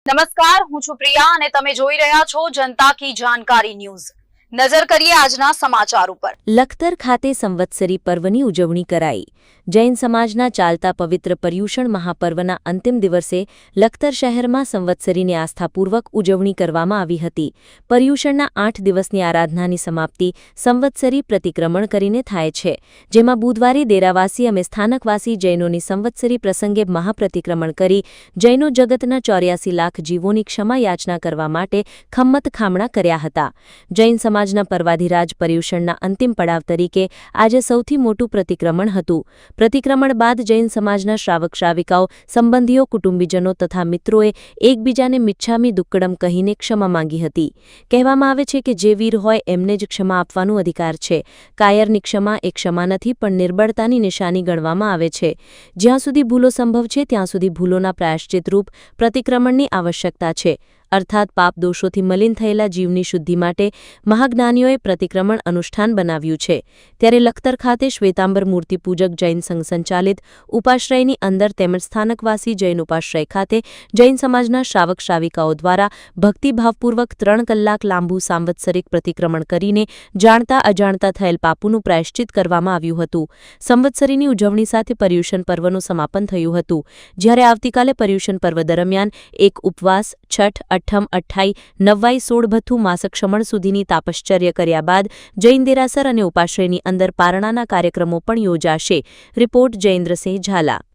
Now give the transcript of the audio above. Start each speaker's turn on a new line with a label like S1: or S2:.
S1: નમસ્કાર, હું છું પ્રિયા અને તમે જોઈ રહ્યા છો જનતા કી જાણકારી ન્યૂઝ। નજર કરીએ આજના સમાચાર ઉપર।
S2: લખતર ખાતે સંવત્સરી પર્વની ઉજવણી કરાઈ। જૈન સમાજના ચાલતા પવિત્ર પર્યુષણ મહાપર્વના અંતિમ દિવસે લખતર શહેરમાં સંવત્સરીની આસ્થાપૂર્વક ઉજવણી કરવામાં આવી હતી। પર્યુષણના 8 દિવસની આરાધનાની સમાપ્તિ સંવત્સરી પ્રતિક્રમણ કરીને થાય છે, જેમાં બુધવારે દેરાવાસી અને સ્થાનકવાસી જૈનોની સંવત્સરી પ્રસંગે મહાપ્રતિક્રમણ કરી જૈનો જગતના 84 લાખ જીવોની ક્ષમા યાચના કરવા માટે ખમ્મત ખામણા કર્યા હતા। જૈન સમાજના પર્વાધિરાજ પર્યુષણના અંતિમ પડાવ તરીકે આજે સૌથી મોટું પ્રતિક્રમણ હતું। પ્રતિક્રમણ બાદ જૈન સમાજના શ્રાવક શ્રાવિકાઓ, સંબંધીઓ, કુટુંબીજનો તથા મિત્રોએ એકબીજાને મિચ્છામી દુક્કડમ કહીને ક્ષમા માંગી હતી। કહેવામાં આવે છે કે જે વીર હોય એમને જ ક્ષમા આપવાનો અધિકાર છે। કાયરની ક્ષમા એ ક્ષમા નથી પણ નિર્બળતાની નિશાની ગણવામાં આવે છે। જ્યાં સુધી ભૂલો સંભવ છે ત્યાં સુધી ભૂલોના પ્રાયશ્ચિત રૂપ પ્રતિક્રમણની આવશ્યકતા છે, અર્થાત પાપ દોષોથી મલિન થયેલા જીવની શુદ્ધિ માટે મહાજ્ઞાનીઓએ પ્રતિક્રમણ અનુષ્ઠાન બનાવ્યું છે। ત્યારે લખતર ખાતે શ્વેતાંબર મૂર્તિ પૂજક જૈન સંઘ સંચાલિત ઉપાશ્રયની અંદર તેમજ સ્થાનકવાસી જૈન ઉપાશ્રય ખાતે જૈન સમાજના શ્રાવક શ્રાવિકાઓ દ્વારા ભક્તિભાવપૂર્વક 3 કલાક લાંબુ સાંવત્સરિક પ્રતિક્રમણ કરીને જાણતા અજાણતા થયેલ પાપોનું પ્રાયશ્ચિત કરવામાં આવ્યું હતું। સંવત્સરીની ઉજવણી સાથે પર્યુષણ પર્વનું સમાપન થયું હતું, જ્યારે આવતીકાલે પર્યુષણ પર્વ દરમિયાન એક ઉપવાસ, છઠ, અઠ્ઠમ, અઠ્ઠાઈ, નવવાઈ, 16 ભથ્થુ માસક્ષમણ સુધીની તાપશ્ચર્ય કર્યા બાદ જૈન દેરાસર અને ઉપાશ્રયની અંદર પારણાના કાર્યક્રમો પણ યોજાશે। રિપોર્ટ જયેન્દ્રસિંહ ઝાલા।